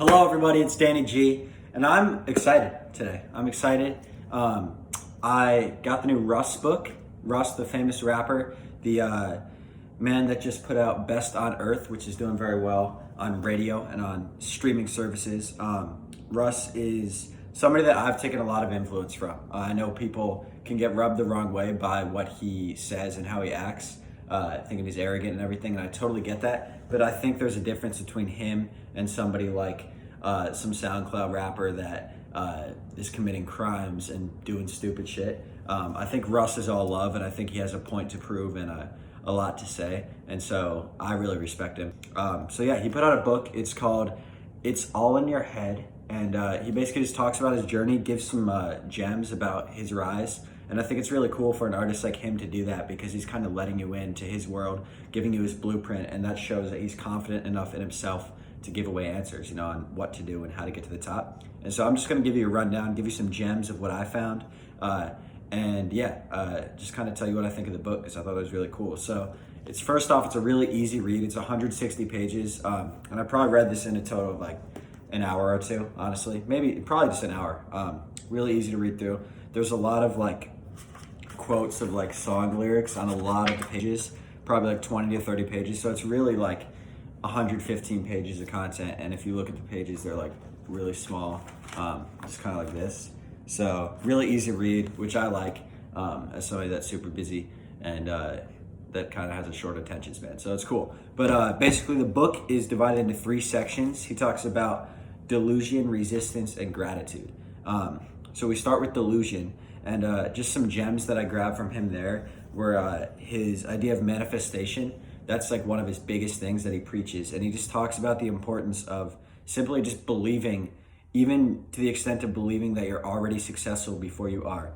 Hello, everybody. It's Danny G, and I'm excited today. I'm excited. I got the new Russ book. Russ, the famous rapper, the man that just put out Best on Earth, which is doing very well on radio and on streaming services. Russ is somebody that I've taken a lot of influence from. I know people can get rubbed the wrong way by what he says and how he acts, thinking he's arrogant and everything, and I totally get that. But I think there's a difference between him and somebody like some SoundCloud rapper that is committing crimes and doing stupid shit. I think Russ is all love, and I think he has a point to prove and a lot to say, and so I really respect him. So yeah, he put out a book. It's called It's All in Your Head, and he basically just talks about his journey, gives some gems about his rise, and I think it's really cool for an artist like him to do that because he's kind of letting you into his world, giving you his blueprint, and that shows that he's confident enough in himself to give away answers, on what to do and how to get to the top. And so I'm just gonna give you a rundown, give you some gems of what I found, just kind of tell you what I think of the book because I thought it was really cool. So it's first off, it's a really easy read. It's 160 pages, and I probably read this in a total of like an hour or two, honestly. Probably just an hour. Really easy to read through. There's a lot of like quotes of like song lyrics on a lot of the pages, probably like 20 to 30 pages. So it's really like 115 pages of content, and if you look at the pages, they're like really small, just kind of like this. So really easy read, which I like as somebody that's super busy and that kind of has a short attention span. So it's cool. But basically, the book is divided into 3 sections. He talks about delusion, resistance, and gratitude. So we start with delusion, and just some gems that I grabbed from him there were his idea of manifestation. That's like one of his biggest things that he preaches. And he just talks about the importance of simply just believing, even to the extent of believing that you're already successful before you are.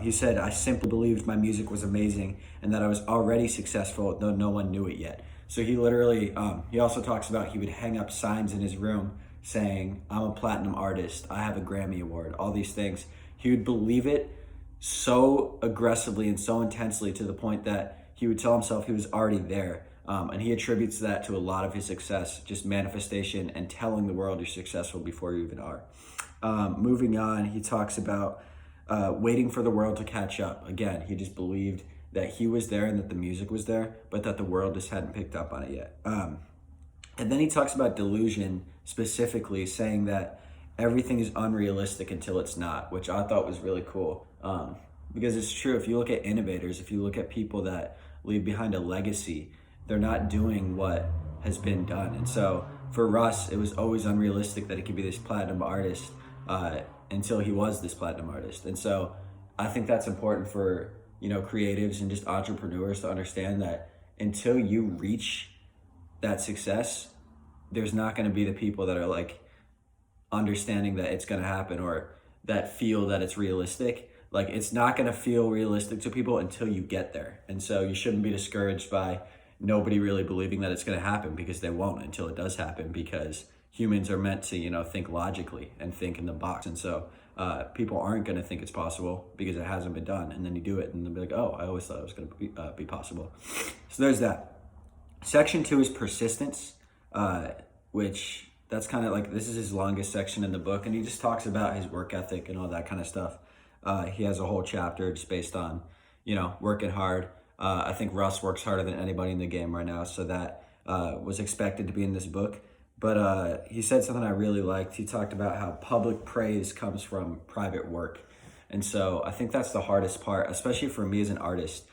He said, I simply believed my music was amazing and that I was already successful, though no one knew it yet. So he literally, he also talks about he would hang up signs in his room saying, I'm a platinum artist, I have a Grammy Award, all these things. He would believe it so aggressively and so intensely to the point that he would tell himself he was already there. And he attributes that to a lot of his success, just manifestation and telling the world you're successful before you even are. Moving on, he talks about waiting for the world to catch up. Again, he just believed that he was there and that the music was there, but that the world just hadn't picked up on it yet. And then he talks about delusion, specifically saying that everything is unrealistic until it's not, which I thought was really cool. Because it's true, if you look at innovators, if you look at people that leave behind a legacy, they're not doing what has been done. And so for Russ, it was always unrealistic that he could be this platinum artist until he was this platinum artist. And so I think that's important for, creatives and just entrepreneurs to understand that until you reach that success, there's not going to be the people that are like understanding that it's going to happen or that feel that it's realistic. Like, it's not going to feel realistic to people until you get there. And so you shouldn't be discouraged by nobody really believing that it's going to happen, because they won't until it does happen, because humans are meant to, think logically and think in the box. And so people aren't going to think it's possible because it hasn't been done. And then you do it and they'll be like, oh, I always thought it was going to be possible. So there's that. Section 2 is persistence, which that's kind of like, this is his longest section in the book. And he just talks about his work ethic and all that kind of stuff. He has a whole chapter just based on, working hard. I think Russ works harder than anybody in the game right now, so that was expected to be in this book. But he said something I really liked. He talked about how public praise comes from private work. And so I think that's the hardest part, especially for me as an artist,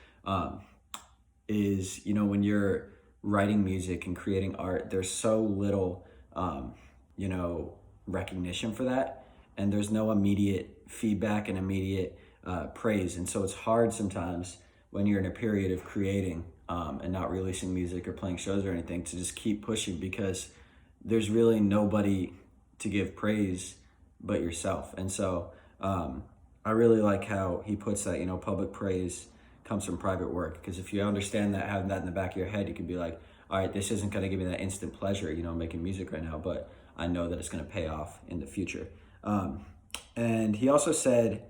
is, when you're writing music and creating art, there's so little, recognition for that. And there's no immediate feedback and immediate praise. And so it's hard sometimes when you're in a period of creating and not releasing music or playing shows or anything to just keep pushing, because there's really nobody to give praise but yourself. And so I really like how he puts that, public praise comes from private work. Because if you understand that, having that in the back of your head, you can be like, all right, this isn't going to give me that instant pleasure, making music right now, but I know that it's going to pay off in the future. And he also said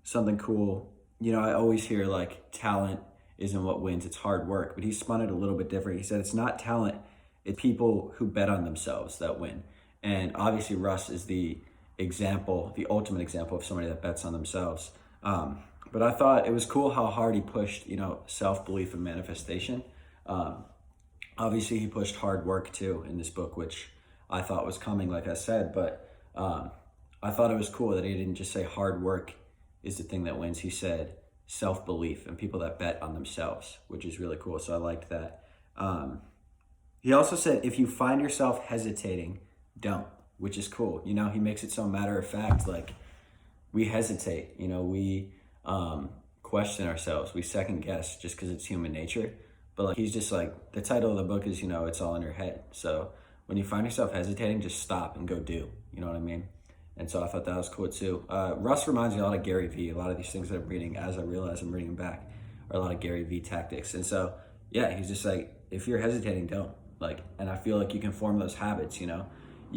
something cool. I always hear like talent isn't what wins, it's hard work, but he spun it a little bit different. He said it's not talent, it's people who bet on themselves that win. And obviously Russ is the ultimate example of somebody that bets on themselves. But I thought it was cool how hard he pushed, self-belief and manifestation. Obviously he pushed hard work too in this book, which I thought was coming, like I said, but I thought it was cool that he didn't just say hard work is the thing that wins. He said self-belief and people that bet on themselves, which is really cool. So I liked that. He also said, if you find yourself hesitating, don't, which is cool. He makes it so matter of fact, like we hesitate, we question ourselves, we second guess just because it's human nature. But like he's just like, the title of the book is, it's all in your head. So when you find yourself hesitating, just stop and go do, you know what I mean? And so I thought that was cool too. Russ reminds me a lot of Gary Vee. A lot of these things that I'm reading, as I realize I'm reading them back, are a lot of Gary Vee tactics. And so, yeah, he's just like, if you're hesitating, don't. Like, and I feel like you can form those habits, You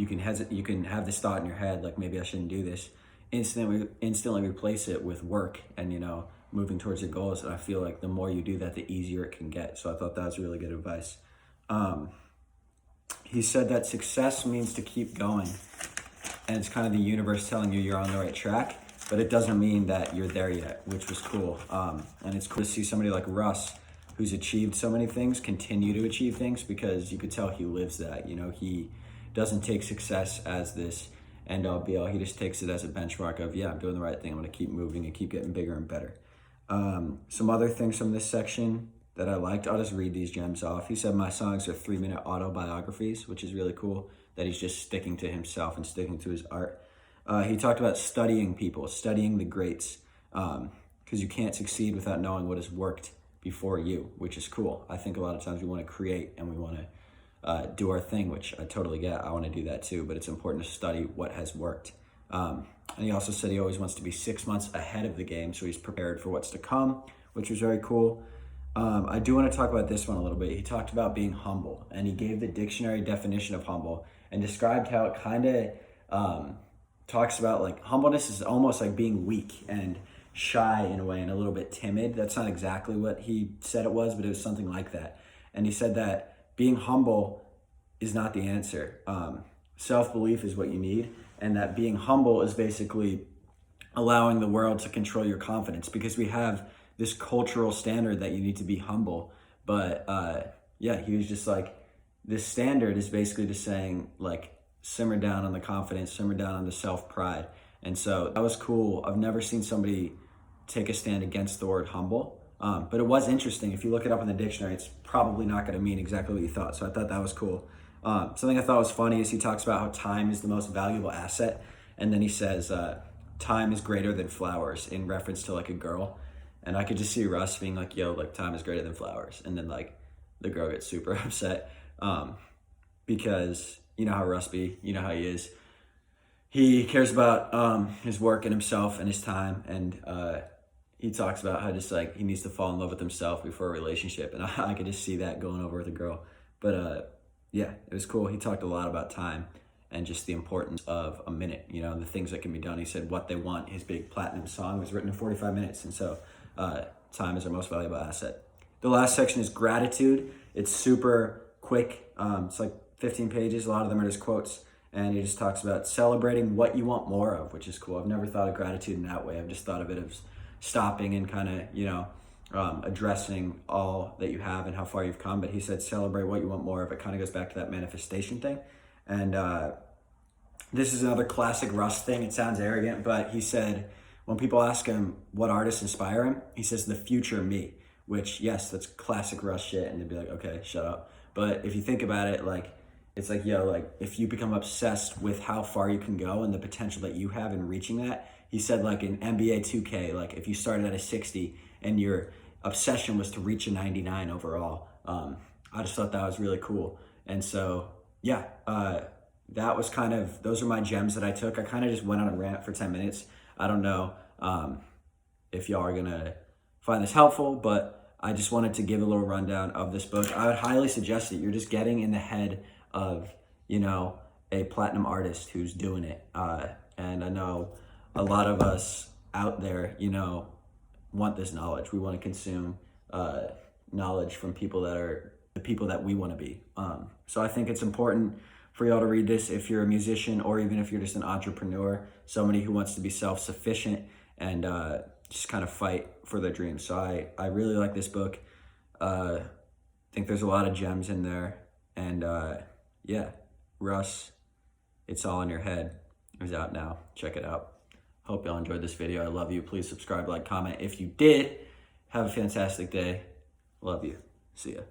can you can have this thought in your head, like maybe I shouldn't do this. Instantly replace it with work and, moving towards your goals. And I feel like the more you do that, the easier it can get. So I thought that was really good advice. He said that success means to keep going. And it's kind of the universe telling you you're on the right track, but it doesn't mean that you're there yet, which was cool. And it's cool to see somebody like Russ, who's achieved so many things, continue to achieve things, because you could tell he lives that. He doesn't take success as this end all be all. He just takes it as a benchmark of, yeah, I'm doing the right thing. I'm going to keep moving and keep getting bigger and better. Some other things from this section that I liked, I'll just read these gems off. He said, my songs are 3-minute autobiographies, which is really cool that he's just sticking to himself and sticking to his art. He talked about studying people, studying the greats, because you can't succeed without knowing what has worked before you, which is cool. I think a lot of times we want to create and we want to do our thing, which I totally get. I want to do that too, but it's important to study what has worked. And he also said he always wants to be 6 months ahead of the game, so he's prepared for what's to come, which was very cool. I do want to talk about this one a little bit. He talked about being humble, and he gave the dictionary definition of humble and described how it kind of talks about like humbleness is almost like being weak and shy in a way and a little bit timid. That's not exactly what he said it was, but it was something like that. And he said that being humble is not the answer. Self-belief is what you need, and that being humble is basically allowing the world to control your confidence, because we have this cultural standard that you need to be humble. But yeah, he was just like, this standard is basically just saying like, simmer down on the confidence, simmer down on the self-pride. And so that was cool. I've never seen somebody take a stand against the word humble, but it was interesting. If you look it up in the dictionary, it's probably not going to mean exactly what you thought. So I thought that was cool. Something I thought was funny is he talks about how time is the most valuable asset. And then he says, time is greater than flowers, in reference to like a girl. And I could just see Russ being like, yo, like time is greater than flowers. And then like the girl gets super upset because you know how Russ be, you know how he is. He cares about his work and himself and his time. And he talks about how just like he needs to fall in love with himself before a relationship. And I could just see that going over with a girl. But yeah, it was cool. He talked a lot about time and just the importance of a minute, the things that can be done. He said What They Want, his big platinum song, was written in 45 minutes. And so time is our most valuable asset. The last section is gratitude. It's super quick. It's like 15 pages. A lot of them are just quotes. And he just talks about celebrating what you want more of, which is cool. I've never thought of gratitude in that way. I've just thought of it as stopping and kind of, addressing all that you have and how far you've come. But he said celebrate what you want more of. It kind of goes back to that manifestation thing. And this is another classic Russ thing. It sounds arrogant, but he said when people ask him what artists inspire him, he says the future me, which, yes, that's classic Russ shit. And they'd be like, okay, shut up. But if you think about it, like, it's like, yo, like if you become obsessed with how far you can go and the potential that you have in reaching that, he said like in NBA 2K, like if you started at a 60 and your obsession was to reach a 99 overall, I just thought that was really cool. And so, yeah, that was kind of, those are my gems that I took. I kind of just went on a rant for 10 minutes. I don't know if y'all are gonna find this helpful, but I just wanted to give a little rundown of this book. I would highly suggest it. You're just getting in the head of, a platinum artist who's doing it. And I know a lot of us out there, want this knowledge. We want to consume knowledge from people that are the people that we want to be. So I think it's important for y'all to read this if you're a musician or even if you're just an entrepreneur, somebody who wants to be self-sufficient and just kind of fight for their dreams. So I really like this book. I think there's a lot of gems in there. And yeah, Russ, It's All in Your Head is out now. Check it out. Hope y'all enjoyed this video. I love you. Please subscribe, like, comment. If you did, have a fantastic day. Love you. See ya.